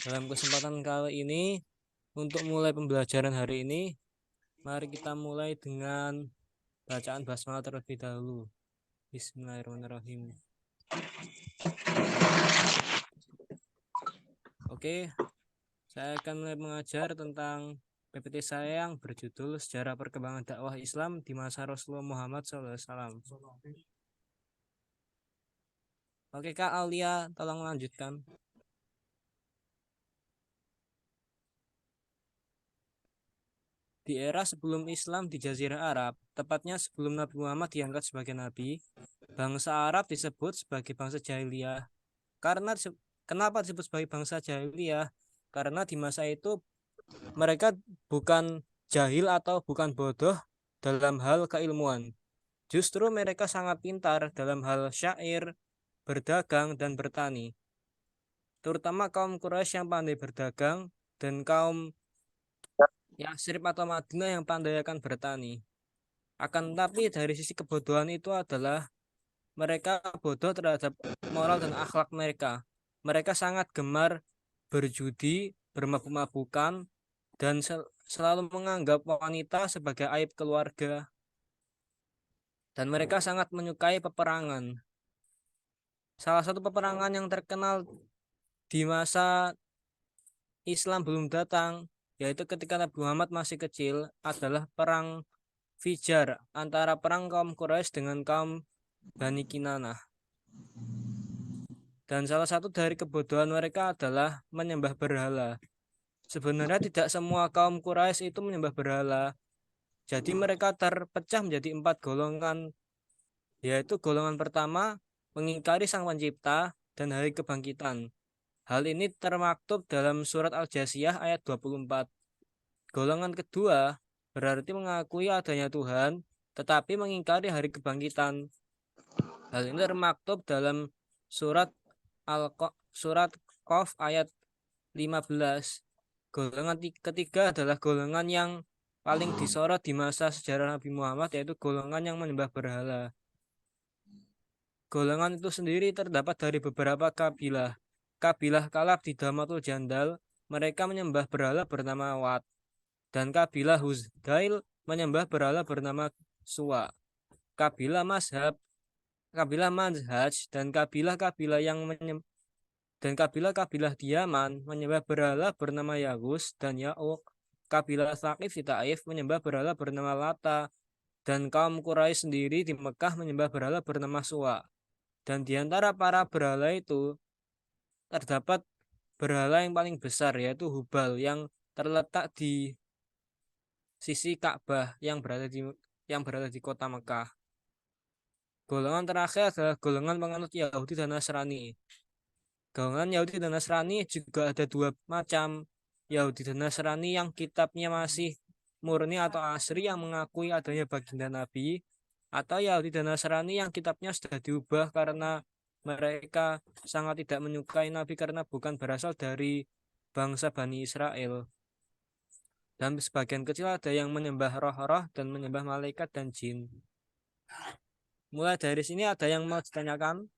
Dalam kesempatan kali ini, untuk mulai pembelajaran hari ini, mari kita mulai dengan bacaan basmalah terlebih dahulu. Bismillahirrahmanirrahim. Oke, saya akan mulai mengajar tentang PPT saya yang berjudul Sejarah Perkembangan Dakwah Islam di Masa Rasulullah Muhammad SAW. Oke Kak Aulia, tolong lanjutkan. Di era sebelum Islam di Jazirah Arab, tepatnya sebelum Nabi Muhammad diangkat sebagai nabi, bangsa Arab disebut sebagai bangsa jahiliyah. Kenapa disebut sebagai bangsa jahiliyah? Karena di masa itu mereka bukan jahil atau bukan bodoh dalam hal keilmuan. Justru mereka sangat pintar dalam hal syair, berdagang, dan bertani. Terutama kaum Quraisy yang pandai berdagang dan kaum Yasrib atau Madinah yang pandai akan bertani. Akan tetapi dari sisi kebodohan itu adalah mereka bodoh terhadap moral dan akhlak mereka. Mereka sangat gemar berjudi, bermabuk-mabukan, dan selalu menganggap wanita sebagai aib keluarga. Dan mereka sangat menyukai peperangan. Salah satu peperangan yang terkenal di masa Islam belum datang, yaitu ketika Nabi Muhammad masih kecil, adalah perang Fijar antara perang kaum Quraisy dengan kaum Bani Kinanah. Dan salah satu dari kebodohan mereka adalah menyembah berhala. Sebenarnya tidak semua kaum Quraisy itu menyembah berhala. Jadi mereka terpecah menjadi 4 golongan, yaitu golongan pertama mengingkari Sang Pencipta dan hari kebangkitan. Hal ini termaktub dalam surat Al-Jasiyah ayat 24. Golongan kedua berarti mengakui adanya Tuhan, tetapi mengingkari hari kebangkitan. Hal ini termaktub dalam surat surat Qaf ayat 15. Golongan ketiga adalah golongan yang paling disorot di masa sejarah Nabi Muhammad, yaitu golongan yang menyembah berhala. Golongan itu sendiri terdapat dari beberapa kabilah. Kabilah Kalab di Damatul Jandal, mereka menyembah berhala bernama Wat. Dan kabilah Huzdail menyembah berhala bernama Suwa. Kabilah Manhaj dan kabilah-kabilah di Yaman menyembah berhala bernama Yagus dan Ya'uq. Kabilah Thaqif di Taif menyembah berhala bernama Lata, dan kaum Quraisy sendiri di Mekah menyembah berhala bernama Suwa. Dan di antara para berhala itu terdapat berhala yang paling besar, yaitu Hubal, yang terletak di sisi Ka'bah yang berada di kota Mekah. Golongan terakhir adalah golongan penganut Yahudi dan Nasrani. Golongan Yahudi dan Nasrani juga ada 2 macam. Yahudi dan Nasrani yang kitabnya masih murni atau asri yang mengakui adanya baginda Nabi, atau Yahudi dan Nasrani yang kitabnya sudah diubah karena mereka sangat tidak menyukai Nabi karena bukan berasal dari bangsa Bani Israel. Dan sebagian kecil ada yang menyembah roh-roh dan menyembah malaikat dan jin. Mulai dari sini ada yang mau ditanyakan?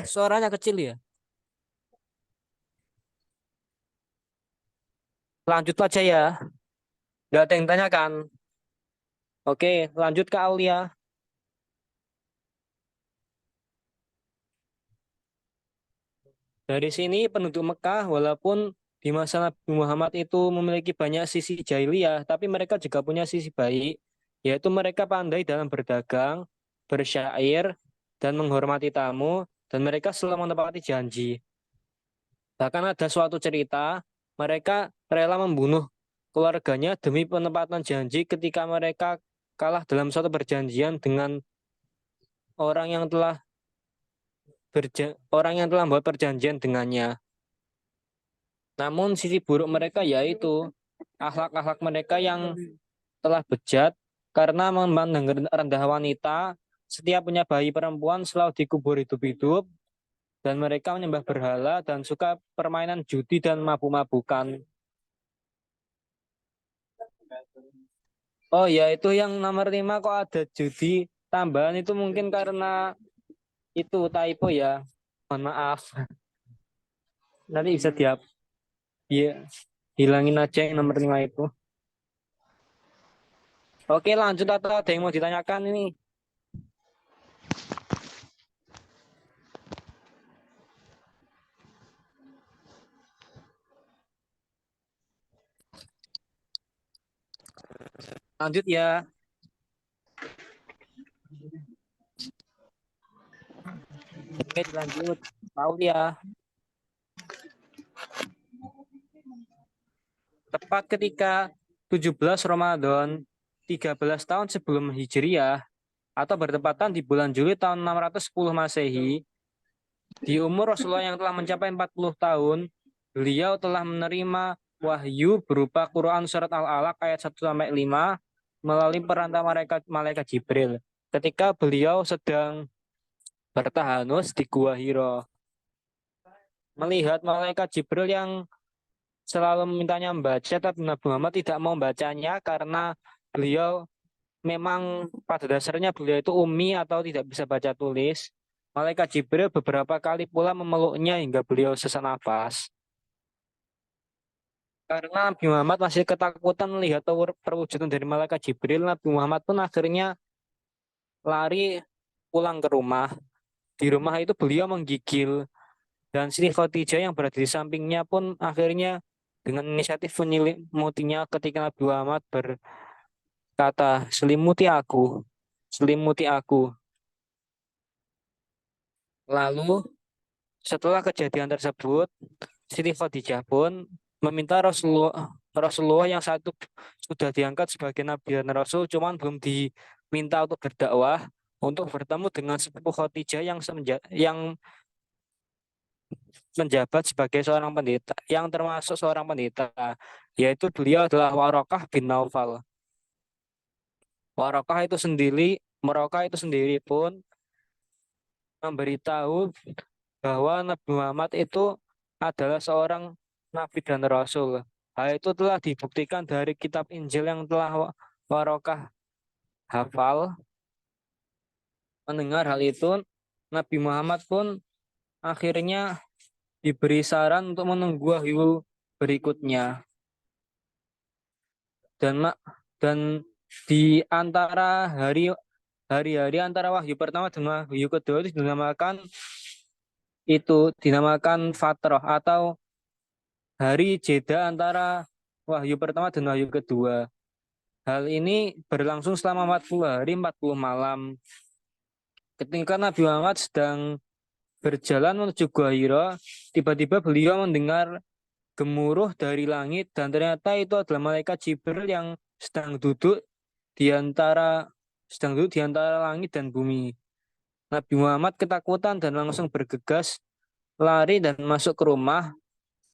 Suaranya kecil ya. Lanjut aja ya. Nggak ada yang tanyakan. Oke, lanjut ke Aulia. Dari sini penduduk Mekah walaupun di masa Nabi Muhammad itu memiliki banyak sisi jahiliyah, tapi mereka juga punya sisi baik, yaitu mereka pandai dalam berdagang, bersyair, dan menghormati tamu, dan mereka selalu menepati janji. Bahkan ada suatu cerita, mereka rela membunuh keluarganya demi penepatan janji ketika mereka kalah dalam suatu perjanjian dengan orang yang telah membuat perjanjian dengannya. Namun sisi buruk mereka yaitu akhlak-akhlak mereka yang telah bejat karena memandang rendah wanita, setiap punya bayi perempuan selalu dikubur hidup-hidup, dan mereka menyembah berhala dan suka permainan judi dan mabuk-mabukan. Oh ya, itu yang nomor 5 kok ada judi tambahan itu mungkin karena itu typo ya. Mohon maaf. Nanti bisa dia hilangin aja yang nomor 5 itu. Oke, lanjut atau ada yang mau ditanyakan ini? Lanjut ya. Oke, lanjut. Tahu ya. Tepat ketika 17 Ramadan, 13 tahun sebelum Hijriah, atau bertepatan di bulan Juli tahun 610 Masehi, di umur Rasulullah yang telah mencapai 40 tahun, beliau telah menerima wahyu berupa Quran Surat Al-Alaq ayat 1-5 melalui perantara malaikat Jibril. Ketika beliau sedang bertahanus di Gua Hiro, melihat malaikat Jibril yang selalu memintanya membaca, tapi Nabi Muhammad tidak mau membacanya karena beliau memang pada dasarnya beliau itu ummi atau tidak bisa baca tulis. Malaikat Jibril beberapa kali pula memeluknya hingga beliau sesak nafas. Karena Nabi Muhammad masih ketakutan melihat perwujudan dari malaikat Jibril, Nabi Muhammad pun akhirnya lari pulang ke rumah. Di rumah itu beliau menggigil dan Siti Khadijah yang berada di sampingnya pun akhirnya dengan inisiatif menyelimutinya ketika Nabi Muhammad berkata, selimuti aku. Lalu setelah kejadian tersebut, Siti Khadijah pun meminta Rasulullah yang satu sudah diangkat sebagai Nabi dan Rasul, cuman belum diminta untuk berdakwah, untuk bertemu dengan sepupu Khadijah yang menjabat sebagai seorang pendeta, yang termasuk seorang pendeta, yaitu beliau adalah Warokah bin Naufal. Warokah itu sendiri pun memberitahu bahwa Nabi Muhammad itu adalah seorang nabi dan rasul. Hal itu telah dibuktikan dari kitab Injil yang telah Warokah hafal. Mendengar hal itu, Nabi Muhammad pun akhirnya diberi saran untuk menunggu wahyu berikutnya. Dan dan di antara hari-hari antara wahyu pertama dan wahyu kedua itu dinamakan fatrah atau hari jeda antara wahyu pertama dan wahyu kedua. Hal ini berlangsung selama 40 hari 40 malam. Ketika Nabi Muhammad sedang berjalan menuju Gua Hira, tiba-tiba beliau mendengar gemuruh dari langit dan ternyata itu adalah malaikat Jibril yang di antara sedang duduk di antara langit dan bumi. Nabi Muhammad ketakutan dan langsung bergegas lari dan masuk ke rumah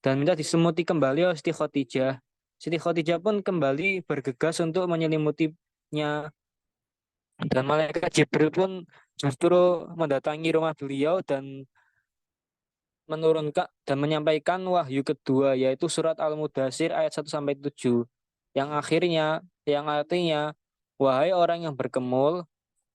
dan minta diselimuti kembali oleh Siti Khadijah. Siti Khadijah pun kembali bergegas untuk menyelimutinya dan malaikat Jibril pun justru mendatangi rumah beliau dan menurunkan dan menyampaikan wahyu kedua yaitu surat Al-Mudatsir ayat 1-7 yang artinya wahai orang yang berkemul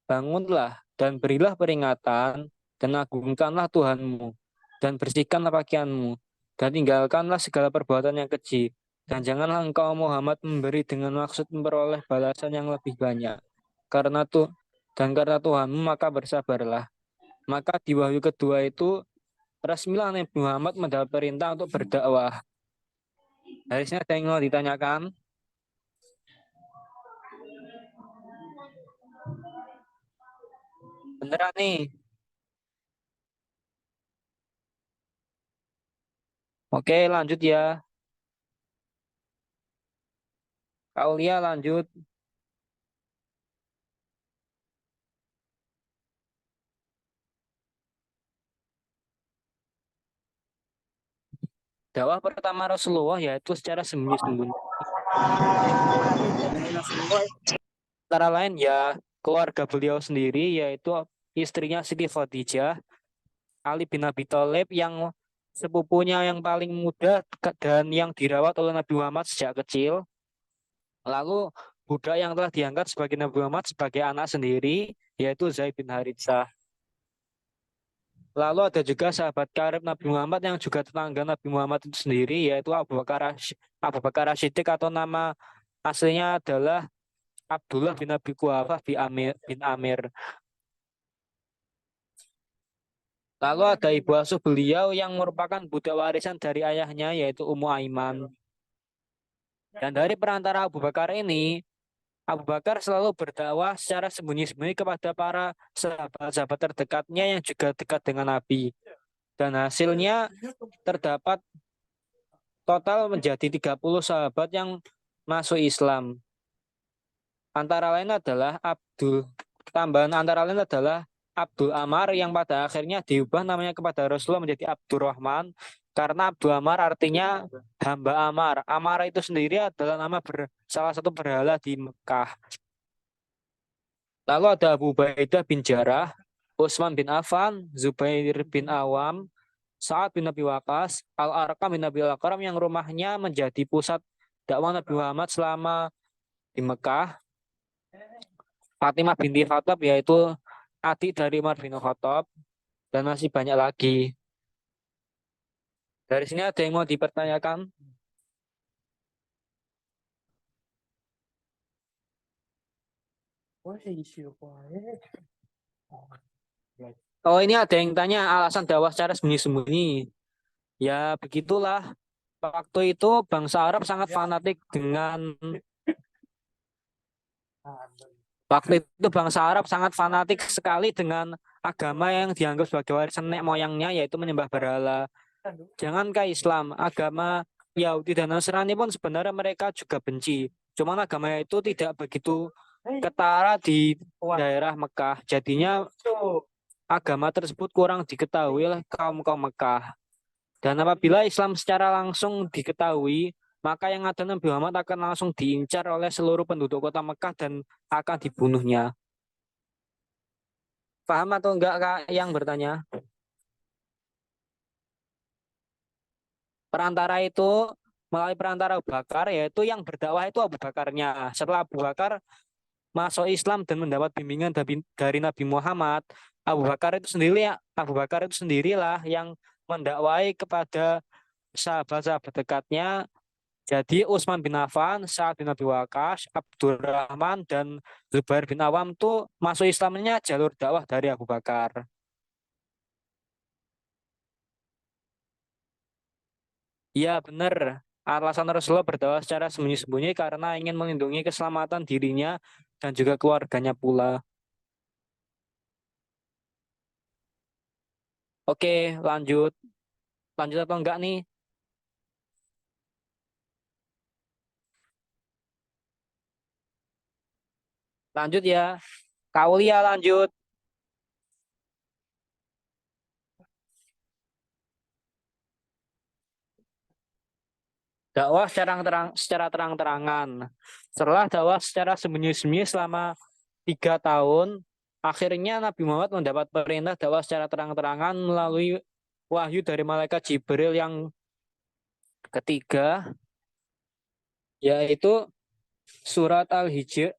bangunlah dan berilah peringatan dan agungkanlah Tuhanmu dan bersihkanlah pakaianmu dan tinggalkanlah segala perbuatan yang keji dan janganlah engkau Muhammad memberi dengan maksud memperoleh balasan yang lebih banyak karena tuh dan karena Tuhanmu maka bersabarlah. Maka di wahyu kedua itu resmilah Nabi Muhammad mendapat perintah untuk berdakwah. Harusnya ada yang mau ditanyakan. Beneran nih. Oke, lanjut ya. Kaulia lanjut. Dakwah pertama Rasulullah yaitu secara sembunyi-sembunyi. Dari Rasulullah antara lain ya keluarga beliau sendiri yaitu istrinya Siti Khadijah Ali bin Abi Thalib yang sepupunya yang paling muda dan yang dirawat oleh Nabi Muhammad sejak kecil. Lalu budak yang telah diangkat sebagai Nabi Muhammad sebagai anak sendiri, yaitu Zaid bin Haritsah. Lalu ada juga sahabat karib Nabi Muhammad yang juga tetangga Nabi Muhammad itu sendiri, yaitu Abu Bakar Siddiq atau nama aslinya adalah Abdullah bin Abi Quhafah bin Amir. Lalu ada ibu asuh beliau yang merupakan budak warisan dari ayahnya, yaitu Ummu Aiman. Dan dari perantara Abu Bakar ini, Abu Bakar selalu berdakwah secara sembunyi-sembunyi kepada para sahabat-sahabat terdekatnya yang juga dekat dengan Nabi. Dan hasilnya terdapat total menjadi 30 sahabat yang masuk Islam. Antara lain adalah Abdul Amar yang pada akhirnya diubah namanya kepada Rasulullah menjadi Abdurrahman karena Abdul Amar artinya hamba Amar. Amar itu sendiri adalah salah satu berhala di Mekah. Lalu ada Abu Ubaidah bin Jarrah, Utsman bin Affan, Zubair bin Awam, Sa'ad bin Abi Waqqas, Al-Arqam bin Abi Al-Qaram yang rumahnya menjadi pusat dakwah Nabi Muhammad selama di Mekah. Fatimah binti Khattab yaitu adik dari Umar bin Khattab dan masih banyak lagi. Dari sini ada yang mau dipertanyakan? Oh ini ada yang tanya alasan dakwah secara sembunyi-sembunyi. Ya begitulah. Waktu itu bangsa Arab sangat fanatik dengan Waktu itu bangsa Arab sangat fanatik sekali dengan agama yang dianggap sebagai warisan nenek moyangnya, yaitu menyembah berhala. Jangankah Islam, agama Yahudi dan Nasrani pun sebenarnya mereka juga benci. Cuman agama itu tidak begitu ketara di daerah Mekah. Jadinya agama tersebut kurang diketahui oleh kaum-kaum Mekah. Dan apabila Islam secara langsung diketahui, maka yang ada Nabi Muhammad akan langsung diincar oleh seluruh penduduk kota Mekah dan akan dibunuhnya. Paham atau enggak Kak yang bertanya? Perantara itu melalui perantara Abu Bakar, yaitu yang berdakwah itu Abu Bakarnya. Setelah Abu Bakar masuk Islam dan mendapat bimbingan dari Nabi Muhammad, Abu Bakar itu sendirilah yang mendakwai kepada sahabat-sahabat dekatnya. Jadi Utsman bin Affan, Sa'ad bin Abi Waqqas, Abdurrahman dan Zubair bin Awam tuh masuk Islamnya jalur dakwah dari Abu Bakar. Iya benar. Alasan Rasulullah berdakwah secara sembunyi-sembunyi karena ingin melindungi keselamatan dirinya dan juga keluarganya pula. Oke, lanjut. Lanjut atau enggak nih? Lanjut ya. Kaulia lanjut. Dakwah secara terang-terangan. Setelah dakwah secara sembunyi-sembunyi selama 3 tahun, akhirnya Nabi Muhammad mendapat perintah dakwah secara terang-terangan melalui wahyu dari malaikat Jibril yang ketiga, yaitu surat Al-Hijr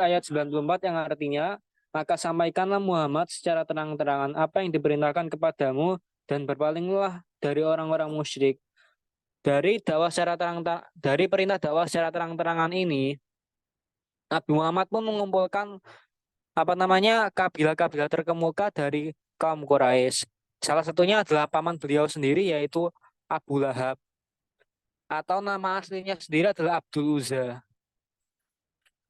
ayat 94 yang artinya, maka sampaikanlah Muhammad secara terang-terangan apa yang diperintahkan kepadamu dan berpalinglah dari orang-orang musyrik. Dari perintah dakwah secara terang-terangan ini, Nabi Muhammad pun mengumpulkan kabilah-kabilah terkemuka dari kaum Quraisy. Salah satunya adalah paman beliau sendiri yaitu Abu Lahab atau nama aslinya sendiri adalah Abdul Uzza.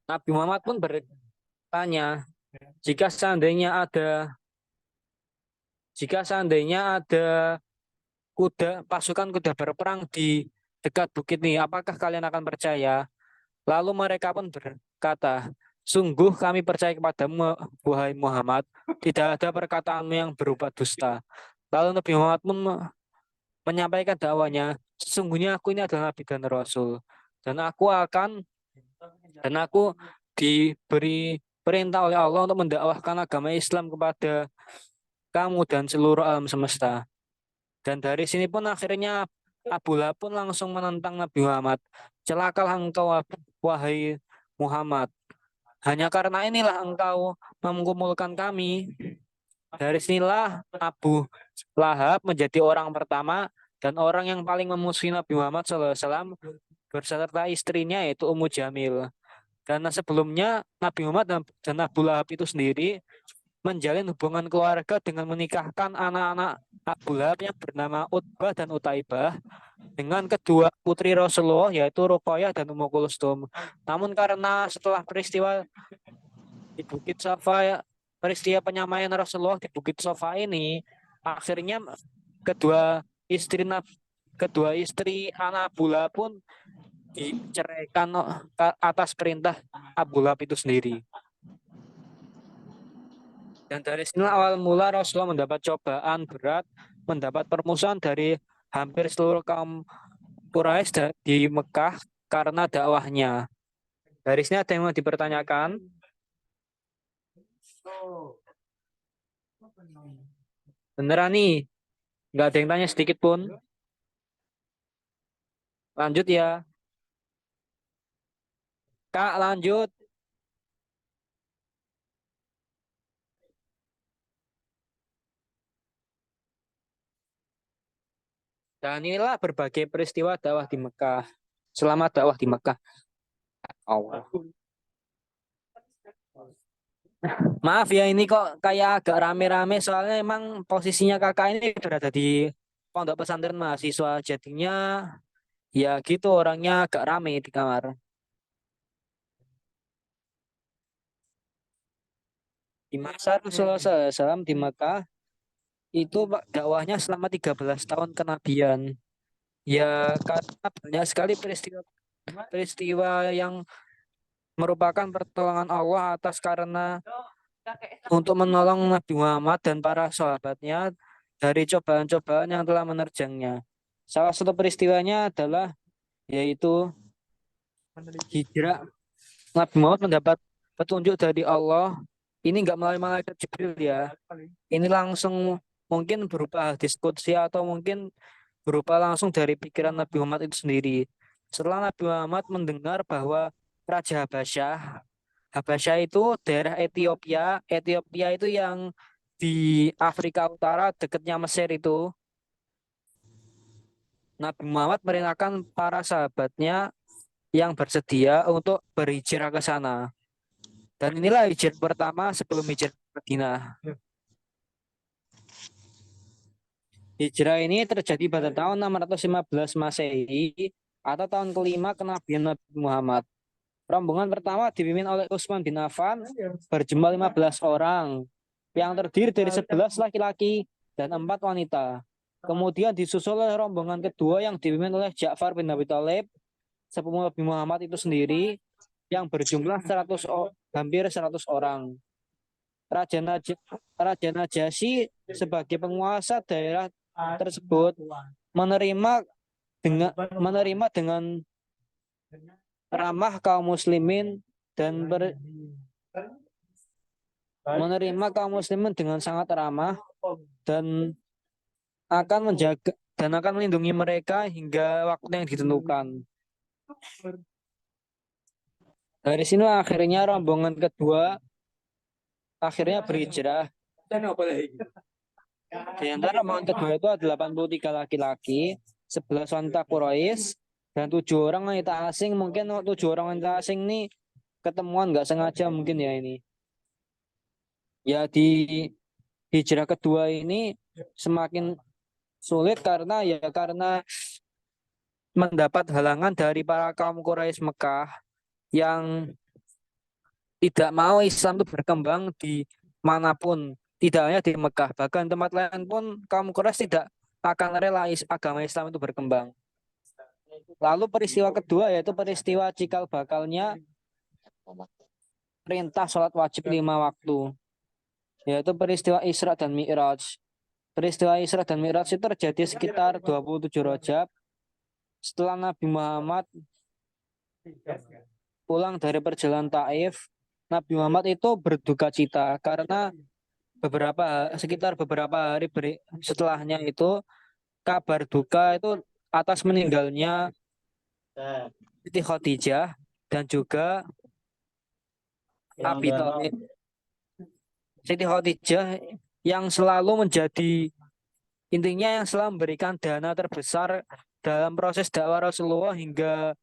Nabi Muhammad pun bertanya, jika seandainya ada jika seandainya ada pasukan kuda berperang di dekat bukit ini, apakah kalian akan percaya? Lalu mereka pun berkata, sungguh kami percaya kepadamu, wahai Muhammad, tidak ada perkataanmu yang berupa dusta. Lalu Nabi Muhammad pun menyampaikan dakwanya, sesungguhnya aku ini adalah Nabi dan Rasul. Dan aku diberi perintah oleh Allah untuk mendakwahkan agama Islam kepada kamu dan seluruh alam semesta. Dan dari sini pun akhirnya Abu Lahab pun langsung menentang Nabi Muhammad. Celakalah engkau, wahai Muhammad. Hanya karena inilah engkau mengumpulkan kami. Dari sinilah Abu Lahab menjadi orang pertama dan orang yang paling memusuhi Nabi Muhammad SAW berserta istrinya yaitu Ummu Jamil. Karena sebelumnya Nabi Muhammad dan Abu Lahab itu sendiri menjalin hubungan keluarga dengan menikahkan anak-anak Abu Lahab yang bernama Utbah dan Utaibah dengan kedua putri Rasulullah yaitu Ruqayyah dan Ummu Kulsum. Namun karena setelah peristiwa di Bukit Safa, peristiwa penyamaian Rasulullah di Bukit Safa ini, akhirnya kedua istri kedua istri anak Abu Lahab pun diceraikan atas perintah Abu Lahab itu sendiri. Dan dari sini awal mula Rasulullah mendapat cobaan berat, mendapat permusuhan dari hampir seluruh kaum Quraisy di Mekah karena dakwahnya. Dari sini ada yang mau dipertanyakan? Beneran nih, nggak ada yang tanya sedikit pun. Lanjut ya. Kak, lanjut. Dan inilah berbagai peristiwa dakwah di Mekah. Selama dakwah di Mekah. Allah. Maaf ya, ini kok kayak agak rame-rame soalnya emang posisinya kakak ini berada di pondok pesantren mahasiswa. Jadinya ya gitu orangnya agak rame di kamar. Di masa Rasulullah SAW di Mekah itu dakwahnya selama 13 tahun kenabian. Ya karena banyak sekali peristiwa yang merupakan pertolongan Allah atas karena untuk menolong Nabi Muhammad dan para sahabatnya dari cobaan-cobaan yang telah menerjangnya. Salah satu peristiwanya adalah yaitu hijrah. Nabi Muhammad mendapat petunjuk dari Allah. Ini enggak melalui malaikat Jibril ya. Ini langsung mungkin berupa hadis qudsi atau mungkin berupa langsung dari pikiran Nabi Muhammad itu sendiri. Setelah Nabi Muhammad mendengar bahwa Raja Habasyah itu daerah Ethiopia. Ethiopia itu yang di Afrika Utara dekatnya Mesir itu. Nabi Muhammad merintahkan para sahabatnya yang bersedia untuk berhijrah ke sana. Dan inilah hijrah pertama sebelum hijrah ke Madinah. Hijrah ini terjadi pada tahun 615 Masehi atau tahun kelima kenabian Nabi Muhammad. Rombongan pertama dipimpin oleh Utsman bin Affan berjumlah 15 orang yang terdiri dari 11 laki-laki dan 4 wanita. Kemudian disusul oleh rombongan kedua yang dipimpin oleh Ja'far bin Abi Thalib, sepupu Nabi Muhammad itu sendiri yang berjumlah hampir 100 orang. Raja Najasyi sebagai penguasa daerah tersebut menerima dengan ramah kaum muslimin dan menerima kaum muslimin dengan sangat ramah dan akan melindungi mereka hingga waktu yang ditentukan. Dari sini akhirnya rombongan kedua akhirnya berhijrah. Di antara rombongan kedua itu ada 83 laki-laki, 11 wanita Quraisy, dan 7 orang wanita asing. Mungkin 7 orang wanita asing ini ketemuan nggak sengaja mungkin ya ini. Ya di hijrah kedua ini semakin sulit karena mendapat halangan dari para kaum Quraisy Mekah yang tidak mau Islam itu berkembang di manapun, tidak hanya di Mekah, bahkan tempat lain pun kaum Quraisy tidak akan rela agama Islam itu berkembang. Lalu peristiwa kedua yaitu peristiwa cikal bakalnya perintah sholat wajib 5 waktu, yaitu peristiwa Isra dan Mi'raj. Peristiwa Isra dan Mi'raj itu terjadi sekitar 27 Rajab setelah Nabi Muhammad pulang dari perjalanan Taif. Nabi Muhammad itu berduka cita karena sekitar beberapa hari setelahnya itu kabar duka itu atas meninggalnya Siti Khadijah dan juga Abi Thalib. Siti Khadijah yang selalu menjadi intinya yang selalu memberikan dana terbesar dalam proses dakwah Rasulullah hingga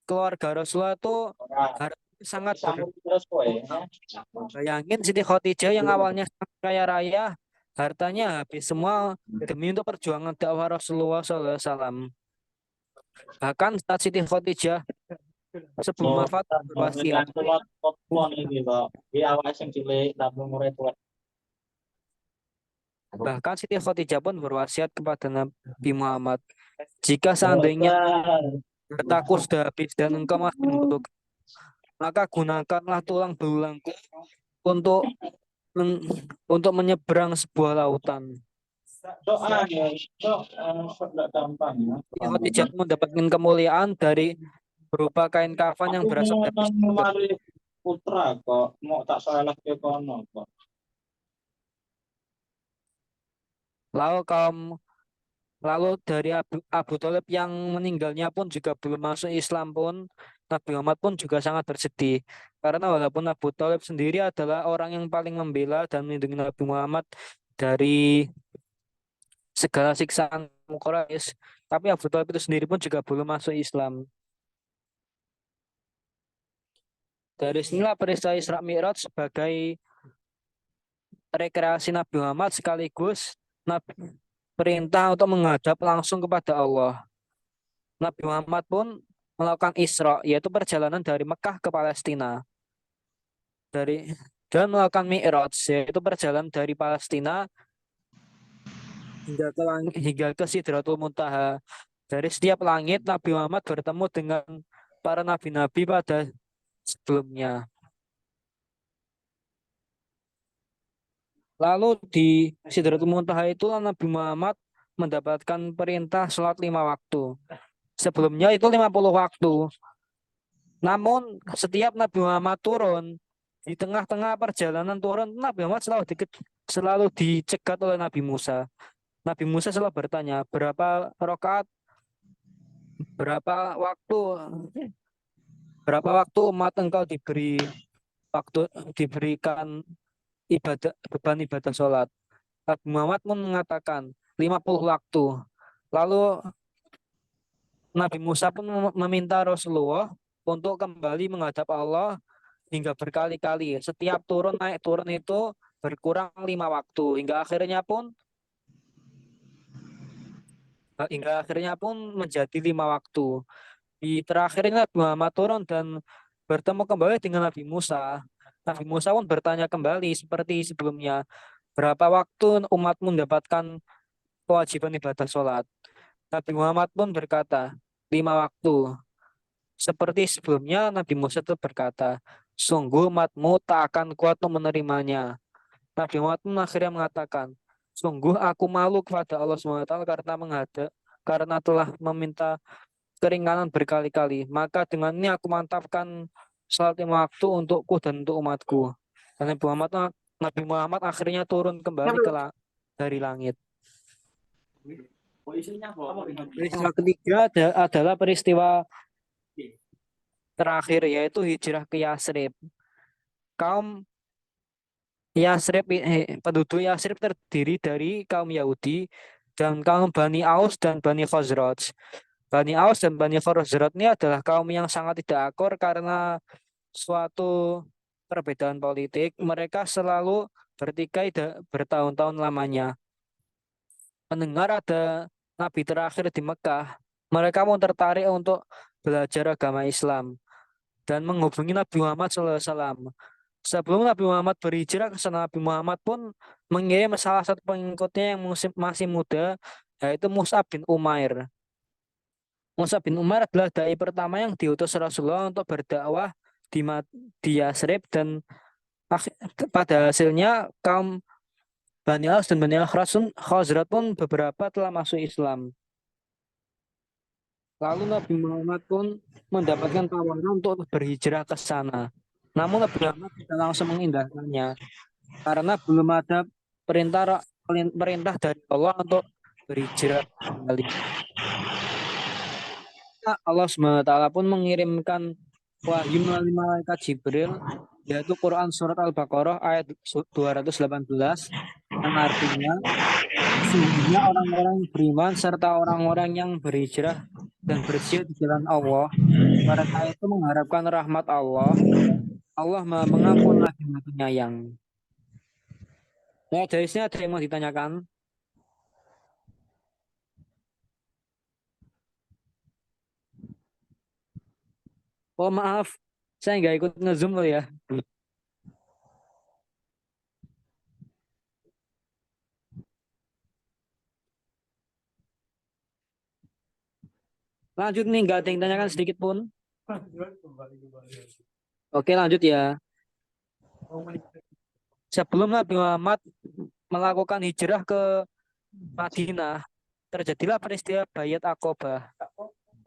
keluarga Rasulullah itu sangat bayangin Siti Khadijah yang awalnya sangat kaya raya, hartanya habis semua demi untuk perjuangan dakwah Rasulullah SAW. Bahkan saat Siti Khadijah sebelum wafat berwasiat, bahkan Siti Khadijah pun berwasiat kepada Nabi Muhammad, jika seandainya hartaku sudah habis dan engkau masih membutuhkan, maka gunakanlah tulang belulangku untuk untuk menyeberang sebuah lautan. Siti Khadijah mendapatkan kemuliaan dari berupa kain kafan yang berasal dari surga. putra kok mau tak salah ke kono kok. Lalu dari Abu Thalib yang meninggalnya pun juga belum masuk Islam pun Nabi Muhammad pun juga sangat bersedih karena walaupun Abu Thalib sendiri adalah orang yang paling membela dan melindungi Nabi Muhammad dari segala siksaan Quraisy, tapi Abu Thalib itu sendiri pun juga belum masuk Islam. Dari sinilah peristiwa Isra Mi'raj sebagai rekreasi Nabi Muhammad sekaligus perintah untuk menghadap langsung kepada Allah. Nabi Muhammad pun melakukan Isra, yaitu perjalanan dari Mekah ke Palestina. Dan melakukan Mi'raj, yaitu perjalanan dari Palestina hingga ke langit, hingga ke Sidratul Muntaha. Dari setiap langit Nabi Muhammad bertemu dengan para nabi-nabi pada sebelumnya. Lalu di Sidratul Muntaha itu Nabi Muhammad mendapatkan perintah sholat 5 waktu. Sebelumnya itu 50 waktu. Namun setiap Nabi Muhammad turun, di tengah-tengah perjalanan turun, Nabi Muhammad selalu dicegat oleh Nabi Musa. Nabi Musa selalu bertanya, berapa rakaat, berapa waktu umat engkau diberikan beban ibadah sholat. Nabi Muhammad pun mengatakan 50 waktu. Lalu Nabi Musa pun meminta Rasulullah untuk kembali menghadap Allah hingga berkali-kali. Setiap naik turun itu berkurang 5 waktu. Hingga akhirnya pun menjadi 5 waktu. Di terakhir ini Nabi Muhammad turun dan bertemu kembali dengan Nabi Musa. Nabi Musa pun bertanya kembali seperti sebelumnya. Berapa waktu umat mendapatkan kewajiban ibadah sholat? Nabi Muhammad pun berkata, 5 waktu. Seperti sebelumnya Nabi Musa itu berkata, sungguh umatmu tak akan kuat untuk menerimanya. Nabi Muhammad pun akhirnya mengatakan, sungguh aku malu kepada Allah SWT karena telah meminta keringanan berkali-kali. Maka dengan ini aku mantapkan salat 5 waktu untukku dan untuk umatku. Dan Nabi Muhammad akhirnya turun kembali dari langit. Peristiwa ketiga adalah peristiwa terakhir, yaitu hijrah ke Yasrib. Kaum Yasrib, penduduk Yasrib terdiri dari kaum Yahudi dan kaum Bani Aus dan Bani Khazraj. Bani Aus dan Bani Khazraj ini adalah kaum yang sangat tidak akur karena suatu perbedaan politik. Mereka selalu bertikai bertahun-tahun lamanya. Mendengar ada Nabi terakhir di Mekah, mereka pun tertarik untuk belajar agama Islam dan menghubungi Nabi Muhammad SAW. Sebelum Nabi Muhammad berhijrah ke sana, Nabi Muhammad pun mengirim salah satu pengikutnya yang masih muda, yaitu Mus'ab bin Umair. Mus'ab bin Umair adalah dai pertama yang diutus Rasulullah untuk berdakwah di Yasrib, dan pada hasilnya kaum Bani Aus dan Bani Khazraj pun beberapa telah masuk Islam. Lalu Nabi Muhammad pun mendapatkan tawaran untuk berhijrah ke sana. Namun Nabi Muhammad tidak langsung mengindahkannya. karena belum ada perintah perintah dari Allah untuk berhijrah kembali. Allah SWT pun mengirimkan wahyu melalui malaikat Jibril, yaitu Quran Surat Al-Baqarah ayat 218, yang artinya sesungguhnya orang-orang yang beriman serta orang-orang yang berhijrah dan berjihad di jalan Allah, mereka itu mengharapkan rahmat Allah. Allah Maha Pengampun lagi Maha Penyayang. Ya, dari sini ada yang mau ditanyakan? Oh maaf, saya nggak ikut nge-zoom loh ya. Lanjut nih, nggak ada yang tanyakan sedikit pun. Oke, lanjut ya. Sebelum Nabi Muhammad melakukan hijrah ke Madinah, terjadilah peristiwa Bayat Aqobah.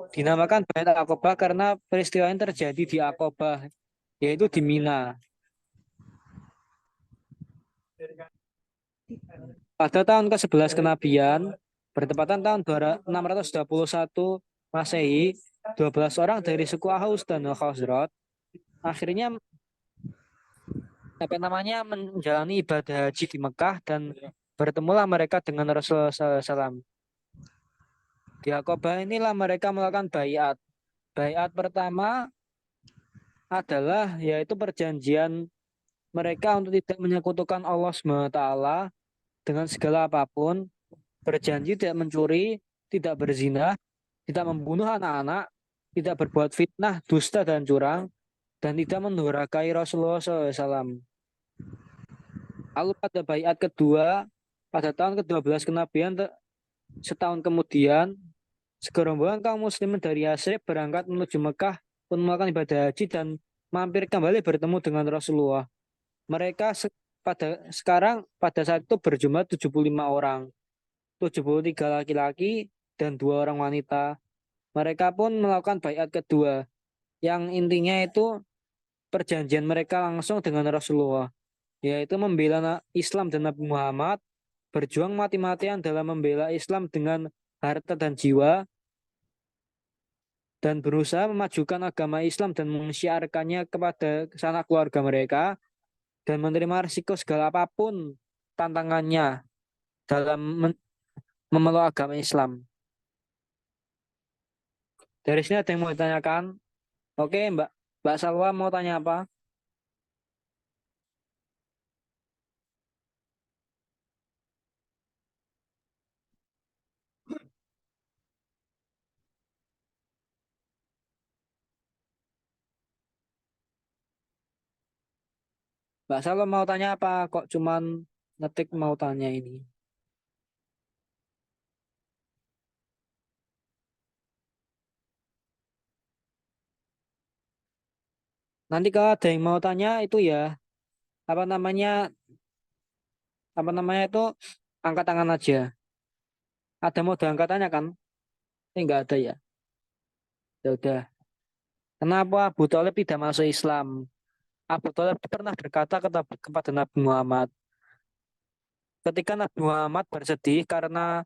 Dinamakan Bayat Aqobah karena peristiwa yang terjadi di Aqobah, yaitu di Mina. Pada tahun ke-11 kenabian, bertepatan tahun 621 Masehi, 12 orang dari suku Aus dan Khazraj akhirnya menjalani ibadah haji di Mekah dan bertemulah mereka dengan Rasulullah SAW. Di Aqobah inilah mereka melakukan bayat. Bayat pertama adalah yaitu perjanjian mereka untuk tidak menyekutukan Allah SWT dengan segala apapun, berjanji tidak mencuri, tidak berzina, tidak membunuh anak-anak, tidak berbuat fitnah, dusta dan curang, dan tidak mendurhakai Rasulullah SAW. Lalu pada bayat kedua, pada tahun ke-12 kenabian, setahun kemudian, segerombongan kaum muslimin dari Yasrib berangkat menuju Mekah untuk melakukan ibadah haji dan mampir kembali bertemu dengan Rasulullah. Mereka pada saat itu berjumlah 75 orang, 73 laki-laki dan 2 orang wanita. Mereka pun melakukan bayat kedua, yang intinya itu perjanjian mereka langsung dengan Rasulullah, yaitu membela Islam dan Nabi Muhammad, berjuang mati-matian dalam membela Islam dengan harta dan jiwa, dan berusaha memajukan agama Islam dan mensiarkannya kepada sanak keluarga mereka, dan menerima risiko segala apapun tantangannya dalam memeluk agama Islam. Dari sini ada yang mau ditanyakan? Oke, Mbak Salwa mau tanya apa? Mbak Salwa mau tanya apa? Kok cuman ngetik mau tanya ini? Nanti kalau ada yang mau tanya itu ya, apa namanya, itu angkat tangan aja. Ada mau diangkat tanya kan? Enggak ada ya. Ya udah. Kenapa Abu Thalib tidak masuk Islam? Abu Thalib pernah berkata kepada Nabi Muhammad, ketika Nabi Muhammad bersedih karena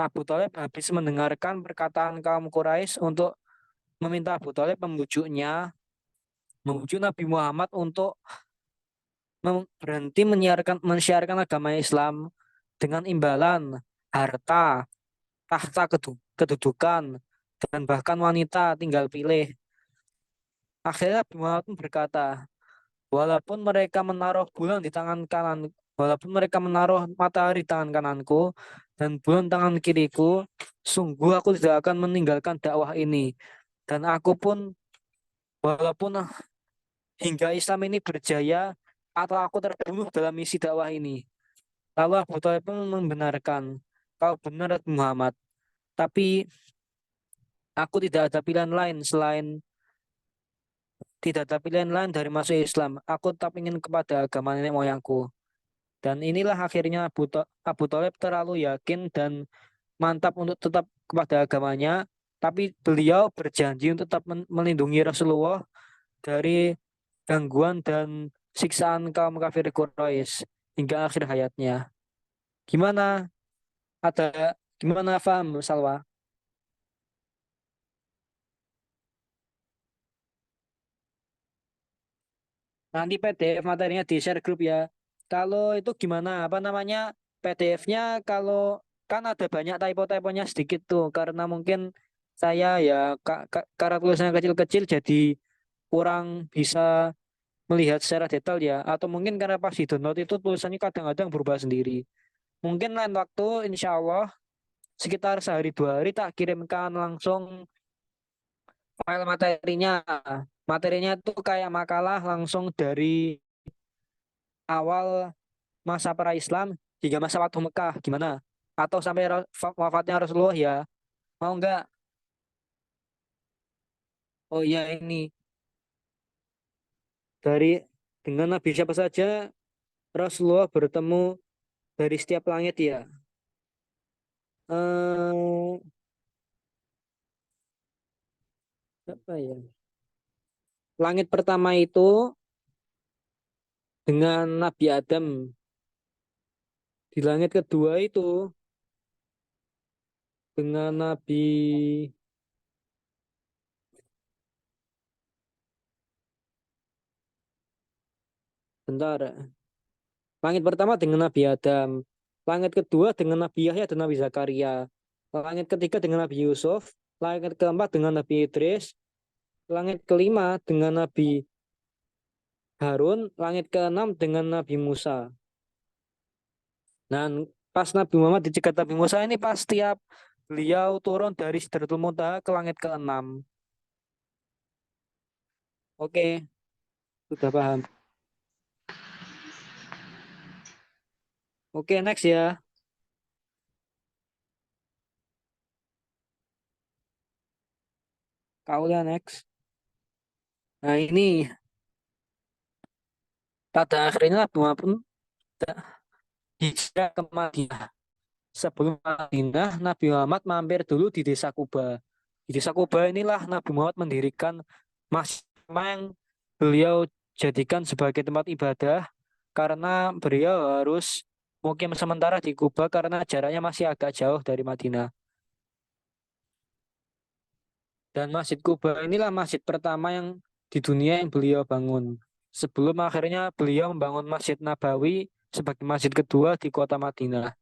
Abu Thalib habis mendengarkan perkataan kaum Quraisy untuk meminta Abu Thalib membujuk Nabi Muhammad untuk berhenti menyiarkan agama Islam dengan imbalan harta, tahta kedudukan, dan bahkan wanita tinggal pilih. Akhirnya Nabi Muhammad berkata, walaupun mereka menaruh bulan di tangan kanan, walaupun mereka menaruh matahari di tangan kananku dan bulan tangan kiriku, sungguh aku tidak akan meninggalkan dakwah ini. Dan aku pun, walaupun hingga Islam ini berjaya atau aku terbunuh dalam misi dakwah ini. Lalu Abu Thalib pun membenarkan, kau benar Muhammad. Tapi aku tidak ada pilihan lain dari masuk Islam. Aku tetap ingin kepada agama nenek moyangku. Dan inilah akhirnya Abu Thalib terlalu yakin dan mantap untuk tetap kepada agamanya. Tapi beliau berjanji untuk tetap melindungi Rasulullah dari gangguan dan siksaan kaum kafir Quraisy hingga akhir hayatnya. Gimana? Ada gimana paham Salwa? Nanti PDF materinya di share grup ya. Kalau itu gimana? Apa namanya? PDF-nya kalau kan ada banyak typo-typonya sedikit tuh karena mungkin saya ya karena tulisannya kecil-kecil jadi kurang bisa melihat secara detail ya atau mungkin karena pas di download itu tulisannya kadang-kadang berubah sendiri. Mungkin lain waktu insya Allah sekitar sehari 2 hari tak kirimkan langsung file materinya. Materinya tuh kayak makalah langsung dari awal masa para Islam hingga masa waktu Mekah gimana? Atau sampai wafatnya Rasulullah ya? Mau nggak? Oh iya ini dari dengan Nabi siapa saja Rasulullah bertemu dari setiap langit ya. Eh, apa ya? Langit pertama itu dengan Nabi Adam. Di langit kedua itu dengan Nabi bentar. Langit pertama dengan Nabi Adam. Langit kedua dengan Nabi Yahya dan Nabi Zakaria. Langit ketiga dengan Nabi Yusuf. Langit keempat dengan Nabi Idris. Langit kelima dengan Nabi Harun. Langit keenam dengan Nabi Musa. Dan pas Nabi Muhammad dicegat Nabi Musa ini pas tiap beliau turun dari Sidratul Muntaha ke langit keenam. Oke, sudah paham. Oke, next ya. Kau ya next. Nah ini pada akhirnya Nabi Muhammad pun hijrah ke Madinah. Sebelum Madinah, Nabi Muhammad mampir dulu di desa Kuba. Di desa Kuba inilah Nabi Muhammad mendirikan masjid yang beliau jadikan sebagai tempat ibadah karena beliau harus mukim sementara di Kuba karena jaraknya masih agak jauh dari Madinah. Dan Masjid Kuba inilah masjid pertama yang di dunia yang beliau bangun. Sebelum akhirnya beliau membangun Masjid Nabawi sebagai masjid kedua di kota Madinah.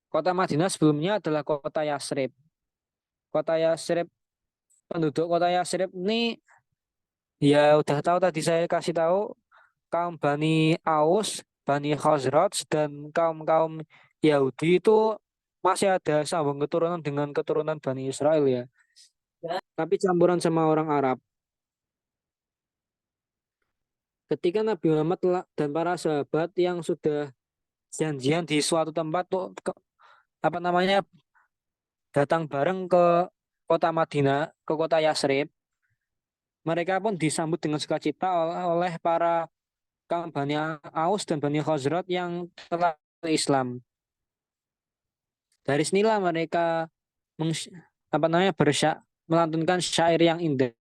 Kota Madinah sebelumnya adalah kota Yasrib. Kota Yasrib, penduduk kota Yasrib ini ya udah tahu tadi saya kasih tahu kaum Bani Aus, Bani Khazraj dan kaum-kaum Yahudi itu masih ada sambung keturunan dengan keturunan Bani Israel ya. Tapi campuran sama orang Arab. Ketika Nabi Muhammad dan para sahabat yang sudah janjian di suatu tempat tuh apa namanya datang bareng ke kota Madinah, ke kota Yasrib, mereka pun disambut dengan sukacita oleh para kaum Bani Aus dan Bani Khazraj yang telah Islam. Dari sinilah mereka apa namanya melantunkan syair yang indah.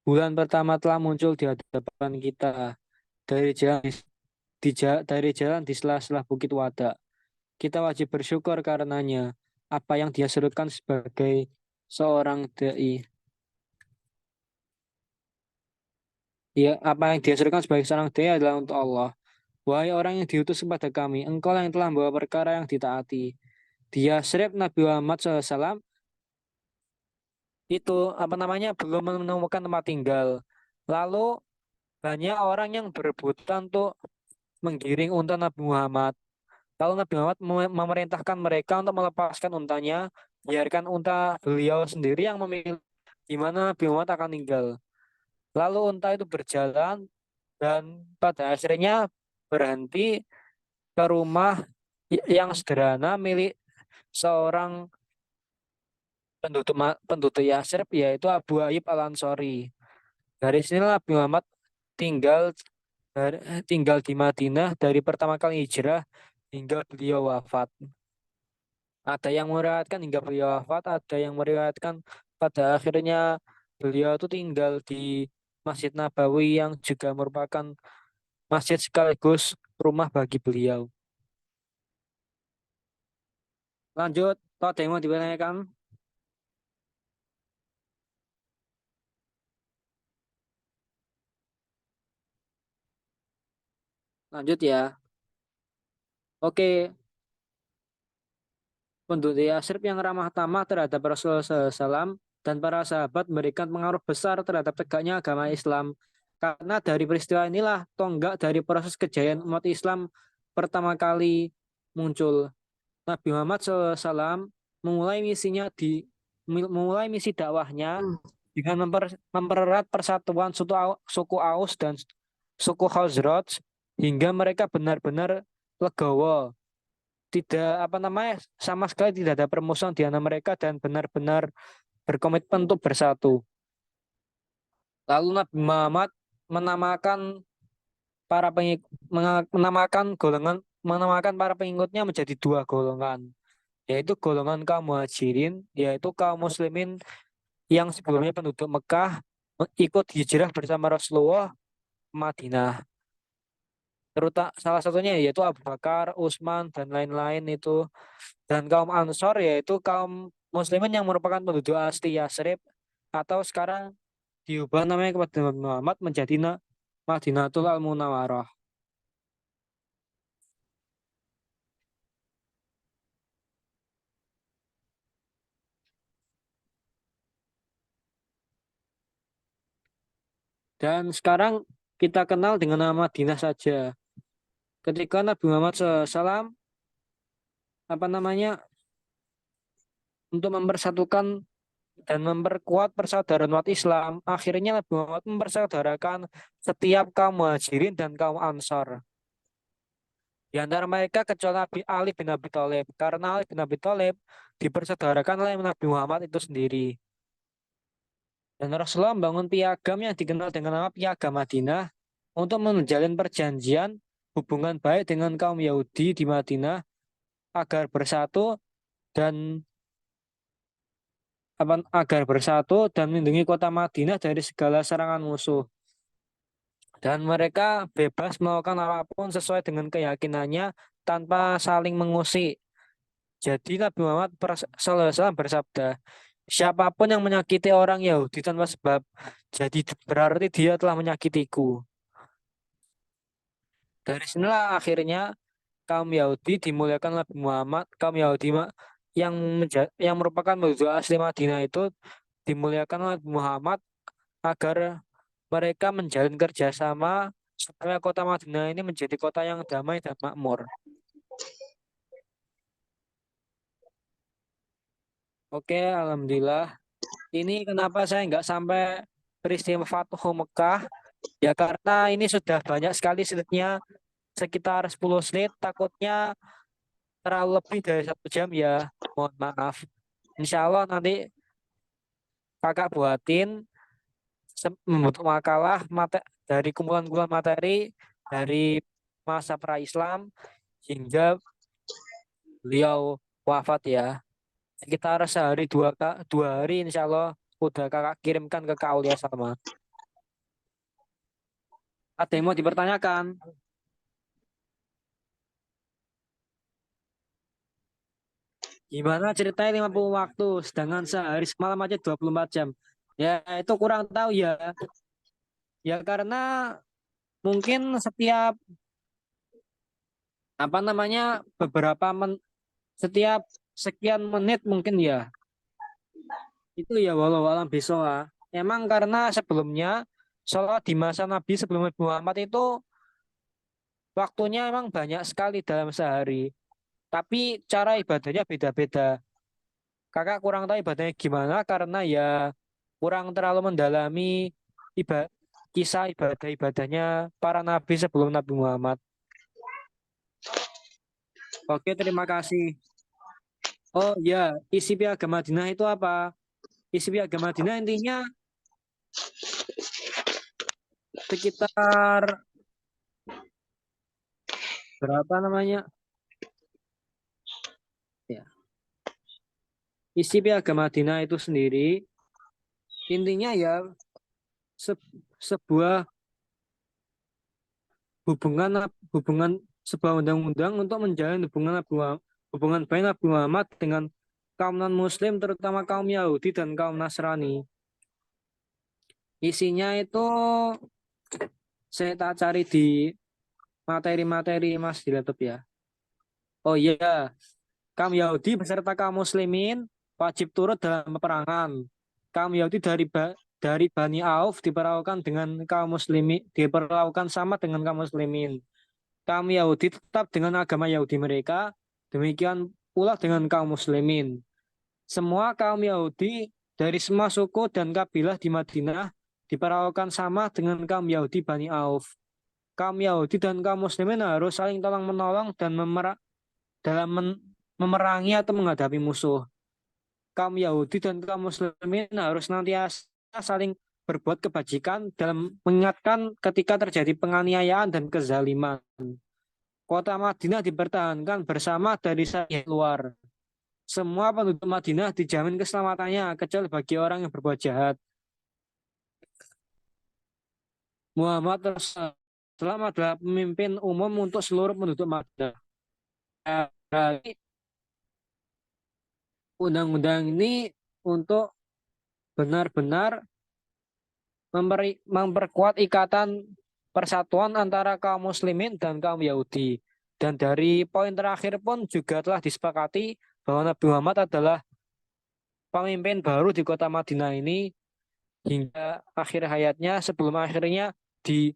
Bulan pertama telah muncul di hadapan kita dari jalan dari jalan di sela-sela Bukit Wada. Kita wajib bersyukur karenanya apa yang dia serukan sebagai seorang dai. Ya, apa yang dia serukan sebagai seorang dai adalah untuk Allah. Wahai orang yang diutus kepada kami, engkau yang telah membawa perkara yang ditaati. Dia Yasrib Nabi Muhammad SAW itu apa namanya belum menemukan tempat tinggal. Lalu banyak orang yang berebutan untuk menggiring unta Nabi Muhammad. Lalu Nabi Muhammad memerintahkan mereka untuk melepaskan untanya, biarkan unta beliau sendiri yang memilih di mana Nabi Muhammad akan tinggal. Lalu unta itu berjalan dan pada akhirnya berhenti ke rumah yang sederhana milik seorang penduduk Yasrib yaitu Abu Ayyub Al-Ansori. Dari sinilah Nabi Muhammad tinggal tinggal di Madinah dari pertama kali hijrah hingga beliau wafat. Ada yang meriwayatkan hingga beliau wafat, ada yang meriwayatkan pada akhirnya beliau itu tinggal di Masjid Nabawi yang juga merupakan masjid sekaligus rumah bagi beliau. Lanjut, toh ada yang mau ditanyakan? Lanjut ya. Oke, penduduk Yasrib yang ramah tamah terhadap Rasulullah SAW dan para sahabat memberikan pengaruh besar terhadap tegaknya agama Islam. Karena dari peristiwa inilah tonggak dari proses kejayaan umat Islam pertama kali muncul. Nabi Muhammad SAW memulai misi dakwahnya dengan mempererat persatuan suku Aus dan suku Khazraj hingga mereka benar-benar legowo, tidak apa namanya, sama sekali tidak ada permusuhan di antara mereka dan benar-benar berkomitmen untuk bersatu. Lalu Nabi Muhammad menamakan menamakan para pengikutnya menjadi dua golongan, yaitu golongan kaum muhajirin, yaitu kaum muslimin yang sebelumnya penduduk Mekah ikut hijrah bersama Rasulullah ke Madinah. Terutama salah satunya yaitu Abu Bakar, Utsman dan lain-lain itu. Dan kaum Ansor yaitu kaum muslimin yang merupakan penduduk asli Yasrib atau sekarang diubah namanya kepada Nabi Muhammad menjadi Madinatul Al-Munawwarah. Dan sekarang kita kenal dengan nama Madinah saja. Ketika Nabi Muhammad SAW apa namanya untuk mempersatukan dan memperkuat persaudaraan umat Islam, akhirnya Nabi Muhammad mempersaudarakan setiap kaum Muhajirin dan kaum Ansar. Di antara mereka kecuali Nabi Ali bin Abi Thalib, karena Ali bin Abi Thalib dipersaudarakan oleh Nabi Muhammad itu sendiri. Dan Rasulullah membangun piagam yang dikenal dengan nama Piagam Madinah untuk menjalin perjanjian hubungan baik dengan kaum Yahudi di Madinah agar bersatu dan melindungi kota Madinah dari segala serangan musuh. Dan mereka bebas melakukan apapun sesuai dengan keyakinannya tanpa saling mengusik. Jadi Nabi Muhammad SAW bersabda, siapapun yang menyakiti orang Yahudi tanpa sebab, jadi berarti dia telah menyakitiku. Dari sinilah akhirnya kaum Yahudi dimuliakan Nabi Muhammad, kaum Yahudi yang merupakan penduduk asli Madinah itu dimuliakan Nabi Muhammad agar mereka menjalin kerjasama supaya kota Madinah ini menjadi kota yang damai dan makmur. Oke, alhamdulillah. Ini kenapa saya nggak sampai peristiwa Fathu Mekah? Ya karena ini sudah banyak sekali slide-nya, sekitar 10 slide. Takutnya terlalu lebih dari 1 jam ya. Mohon maaf. Insya Allah nanti kakak buatin membentuk makalah dari kumpulan-kumpulan materi dari masa pra-Islam hingga beliau wafat ya. Sekitar sehari 2 hari insya Allah udah kakak kirimkan ke Kak Aulia Salma. Ada yang mau dipertanyakan? Gimana ceritanya 50 waktu sedangkan sehari semalam aja 24 jam? Ya itu kurang tahu ya. Ya karena mungkin setiap apa namanya setiap sekian menit mungkin ya. Itu ya walau alam bisoa. Emang karena sebelumnya sholat di masa Nabi sebelum Nabi Muhammad itu waktunya emang banyak sekali dalam sehari. Tapi cara ibadahnya beda-beda. Kakak kurang tahu ibadahnya gimana karena ya kurang terlalu mendalami iba kisah ibadah-ibadahnya para nabi sebelum Nabi Muhammad. Oke, terima kasih. Oh ya, isi piagam Madinah itu apa? Isi piagam Madinah intinya sekitar berapa namanya? Ya, isi piagam Madinah itu sendiri intinya ya sebuah hubungan hubungan sebuah undang-undang untuk menjalin hubungan baik Nabi Muhammad dengan kaum non-Muslim, terutama kaum Yahudi dan kaum Nasrani. Isinya itu saya tak cari di materi-materi Mas di laptop ya. Oh iya, kaum Yahudi beserta kaum Muslimin wajib turut dalam peperangan. Kaum Yahudi dari Bani Auf diperlakukan dengan kaum Muslimin, diperlakukan sama dengan kaum Muslimin. Kaum Yahudi tetap dengan agama Yahudi mereka, demikian pula dengan kaum Muslimin. Semua kaum Yahudi dari semua suku dan kabilah di Madinah diperlakukan sama dengan kaum Yahudi Bani Auf. Kaum Yahudi dan kaum Muslimin harus saling tolong-menolong dan memerangi atau menghadapi musuh. Kaum Yahudi dan kaum Muslimin harus nantiasa saling berbuat kebajikan dalam mengingatkan ketika terjadi penganiayaan dan kezaliman. Kota Madinah dipertahankan bersama dari sayap luar. Semua penduduk Madinah dijamin keselamatannya kecuali bagi orang yang berbuat jahat. Muhammad SAW adalah pemimpin umum untuk seluruh penduduk Madinah. Undang-undang ini untuk benar-benar memperkuat ikatan persatuan antara kaum muslimin dan kaum Yahudi. Dan dari poin terakhir pun juga telah disepakati bahwa Nabi Muhammad adalah pemimpin baru di kota Madinah ini hingga akhir hayatnya, sebelum akhirnya di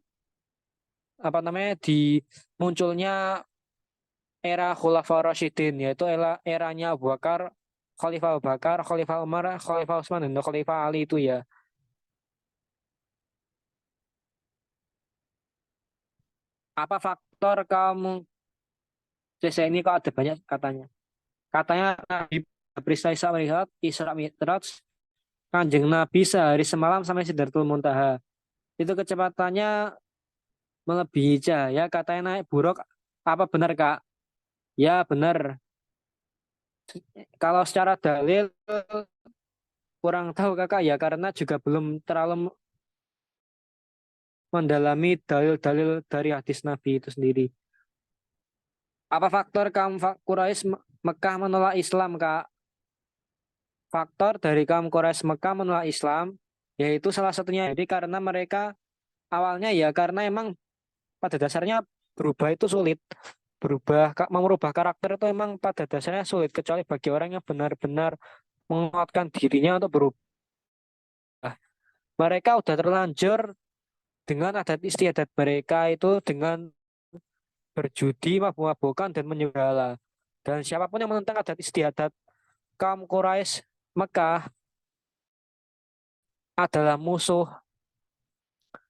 munculnya era Khulafaur Rasyidin, yaitu eranya Abu Bakar, Khalifah Umar, Khalifah Utsman, dan Khalifah Ali itu ya. Apa faktor kamu CC ini kok ada banyak katanya? Katanya Nabi peristiwa Isra Mi'raj, Kanjeng Nabi sehari semalam sampai Sidratul Muntaha. Itu kecepatannya melebihi cahaya, katanya naik buruk. Apa benar, Kak? Ya, benar. Kalau secara dalil kurang tahu Kakak ya, karena juga belum terlalu mendalami dalil-dalil dari hadis Nabi itu sendiri. Apa faktor kaum Quraisy Mekah menolak Islam, Kak? Faktor dari kaum Quraisy Mekah menolak Islam yaitu salah satunya jadi karena mereka awalnya ya karena emang pada dasarnya berubah itu sulit. Merubah karakter itu emang pada dasarnya sulit kecuali bagi orang yang benar-benar menguatkan dirinya untuk berubah. Mereka udah terlanjur dengan adat istiadat mereka itu dengan berjudi, mabuk-mabukan dan menyembala. Dan siapapun yang menentang adat istiadat kaum Quraisy Mekah adalah musuh,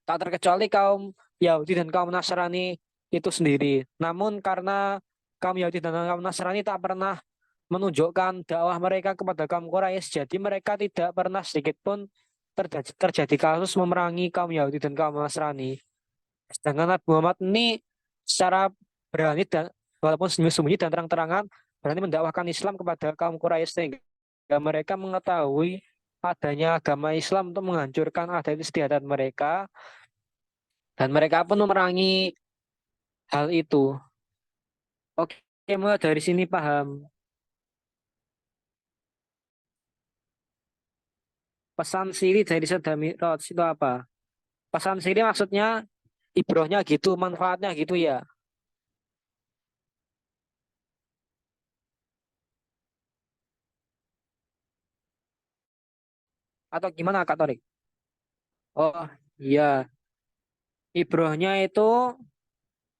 tak terkecuali kaum Yahudi dan kaum Nasrani itu sendiri. Namun karena kaum Yahudi dan kaum Nasrani tak pernah menunjukkan dakwah mereka kepada kaum Quraisy, jadi mereka tidak pernah sedikit pun terjadi kasus memerangi kaum Yahudi dan kaum Nasrani. Sedangkan Nabi Muhammad ini secara berani dan walaupun sembunyi-sembunyi dan terang-terangan berani mendakwahkan Islam kepada kaum Quraisy sehingga mereka mengetahui adanya agama Islam untuk menghancurkan adat istiadat mereka dan mereka pun memerangi hal itu. Oke, mulai dari sini paham. Pesan siri dari Sabda Mi'raj itu apa? Pesan siri maksudnya ibrohnya gitu, manfaatnya gitu ya. Atau gimana Kak Torik? Oh iya, ibrohnya itu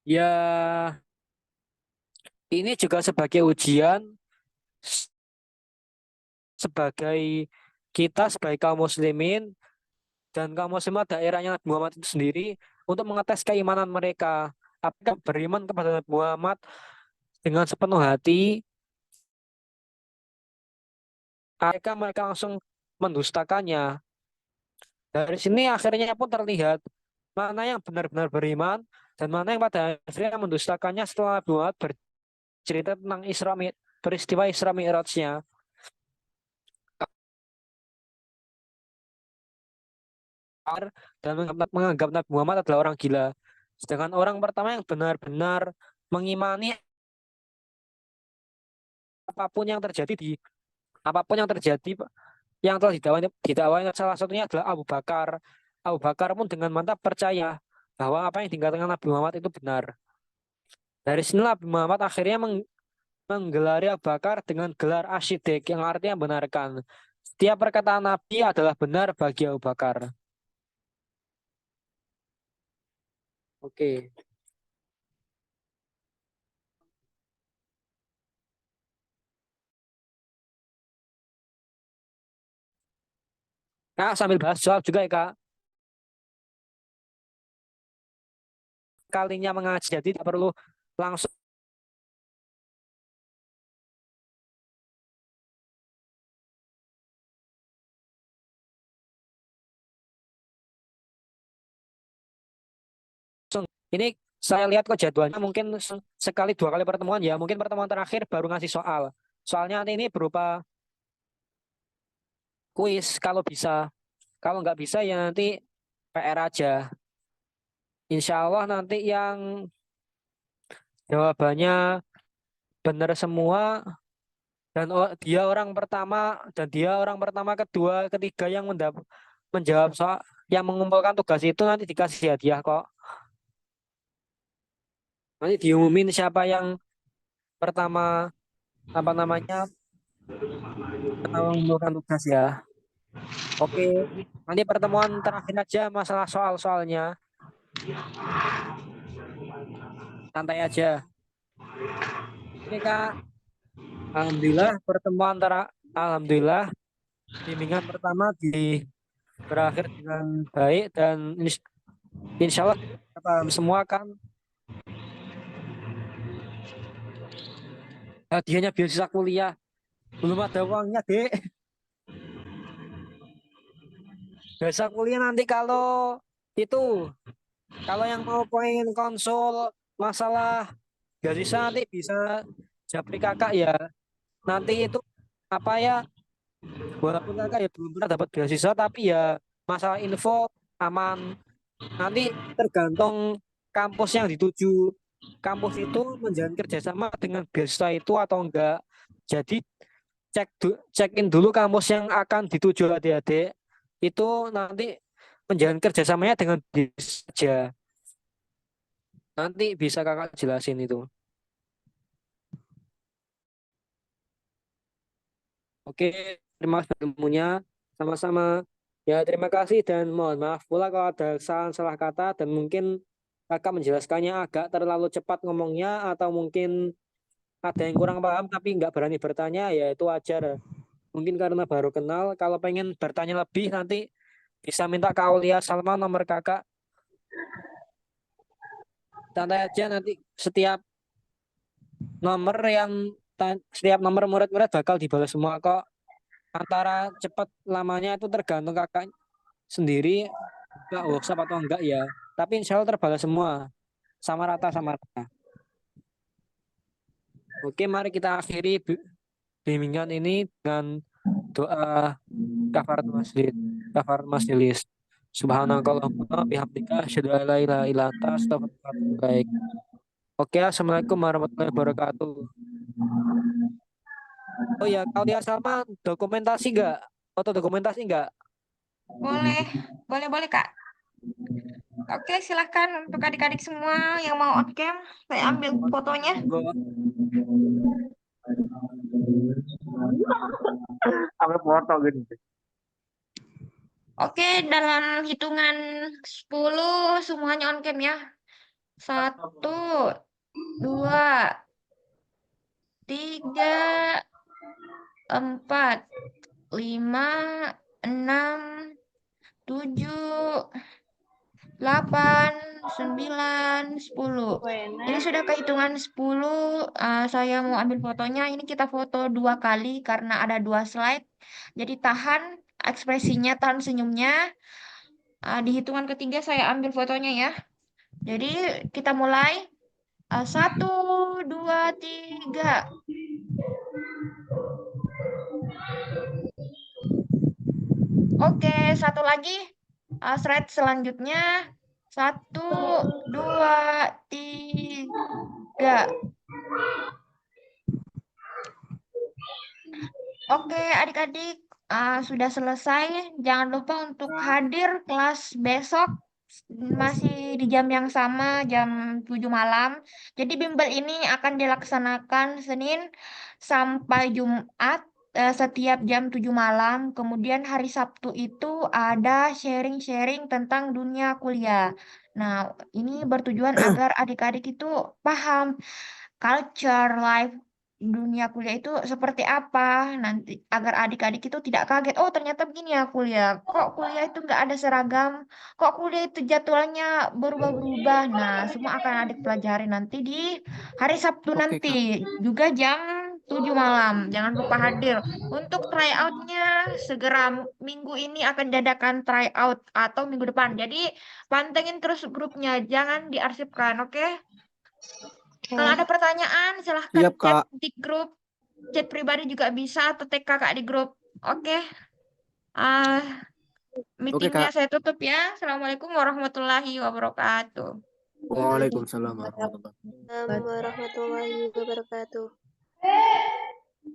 ya ini juga sebagai ujian sebagai kita sebagai kaum muslimin dan kaum muslimat daerahnya Nabi Muhammad itu sendiri untuk mengetes keimanan mereka. Apakah beriman kepada Nabi Muhammad dengan sepenuh hati, mereka langsung mendustakannya. Dari sini akhirnya pun terlihat mana yang benar-benar beriman dan mana yang pada akhirnya mendustakannya setelah Nabi Muhammad bercerita tentang peristiwa Isra Mi'rajnya. dan menganggap Nabi Muhammad adalah orang gila. Sedangkan orang pertama yang benar-benar mengimani apapun yang terjadi yang telah didakwai salah satunya adalah Abu Bakar. Abu Bakar pun dengan mantap percaya bahwa apa yang dikatakan Nabi Muhammad itu benar. Dari sinilah Nabi Muhammad akhirnya menggelari Abu Bakar dengan gelar Asyidik yang artinya benarkan. Setiap perkataan Nabi adalah benar bagi Abu Bakar. Oke. Kak, sambil bahas jawab juga ya, Kak. Kalinya mengaji, jadi tidak perlu langsung ini saya lihat kok jadwalnya mungkin sekali 2 kali pertemuan ya. Mungkin pertemuan terakhir baru ngasih soal. Soalnya nanti ini berupa kuis kalau bisa. Kalau nggak bisa ya nanti PR aja. Insya Allah nanti yang jawabannya benar semua dan dia orang pertama, kedua, ketiga yang menjawab soal yang mengumpulkan tugas itu nanti dikasih hadiah kok. Nanti diumumin siapa yang pertama apa namanya mengumpulkan tugas ya. Oke, nanti pertemuan terakhir aja masalah soal-soalnya. Santai aja. Oke, Kak. Alhamdulillah bimbingan pertama berakhir dengan baik dan insya Allah kita paham semua kan hadiahnya beasiswa kuliah. Belum ada uangnya, Dek. Beasiswa kuliah nanti kalau yang mau pengen konsul masalah beasiswa nanti bisa japri kakak ya. Nanti itu apa ya? Walaupun kakak ya belum pernah dapat beasiswa tapi ya masalah info aman. Nanti tergantung kampus yang dituju. Kampus itu menjalin kerjasama dengan beasiswa itu atau enggak. Jadi cekin dulu kampus yang akan dituju adik-adik. Itu nanti menjalin kerjasamanya dengan beasiswa saja. Nanti bisa kakak jelasin itu. Oke, terima kasih ilmunya. Sama-sama. Ya, terima kasih dan mohon maaf pula kalau ada salah kata dan mungkin kakak menjelaskannya agak terlalu cepat ngomongnya atau mungkin ada yang kurang paham tapi nggak berani bertanya, ya itu wajar. Mungkin karena baru kenal. Kalau pengen bertanya lebih nanti bisa minta ke Aulia Salma nomor kakak. Santai aja nanti setiap nomor murid-murid bakal dibalas semua kok. Antara cepat lamanya itu tergantung kakak sendiri enggak WhatsApp atau enggak ya. Tapi insya Allah terbalas semua. Sama rata sama rata. Oke, mari kita akhiri bimbingan ini dengan doa kafaratul majelis. Subhanakallahumma bihamdika asyhadu an la ilaha illa anta astaghfiruka wa atubu ilaik. Oke, assalamualaikum warahmatullahi wabarakatuh. Oh ya, Aulia Salma dokumentasi enggak? Foto dokumentasi enggak? Boleh, boleh Kak. Oke, silahkan untuk adik-adik semua yang mau on cam, saya ambil fotonya. Ambil foto gini. Oke, dalam hitungan 10 semuanya on cam ya. 1, 2, 3, 4, 5, 6, 7, 8, 9, 10. Ini sudah kehitungan 10. Saya mau ambil fotonya. Ini kita foto 2 kali karena ada 2 slide. Jadi tahan ekspresinya, tahan senyumnya. Di hitungan ketiga saya ambil fotonya ya. Jadi kita mulai. 1, 2, 3. Oke, satu lagi. Slide selanjutnya. 1, 2, 3. Oke, adik-adik, sudah selesai. Jangan lupa untuk hadir kelas besok masih di jam yang sama, jam 7 malam. Jadi bimbel ini akan dilaksanakan Senin sampai Jumat setiap jam 7 malam. Kemudian hari Sabtu itu ada sharing-sharing tentang dunia kuliah. Nah, ini bertujuan agar adik-adik itu paham culture life dunia kuliah itu seperti apa nanti agar adik-adik itu tidak kaget, oh ternyata begini ya kuliah, kok kuliah itu nggak ada seragam, kok kuliah itu jadwalnya berubah-berubah. Nah, semua akan adik pelajari nanti di hari Sabtu Oke, nanti Kak. juga jam 7 malam. Jangan lupa hadir. Untuk tryoutnya segera minggu ini akan diadakan tryout atau minggu depan, jadi pantengin terus grupnya, jangan diarsipkan, oke? Kalau ada pertanyaan, silahkan Siap, chat Kak. di grup, chat pribadi juga bisa, atau tag kakak di grup. Oke, ah Oke, meetingnya Kak. saya tutup ya. Assalamualaikum warahmatullahi wabarakatuh. Waalaikumsalam warahmatullahi wabarakatuh. Warahmatullahi wabarakatuh.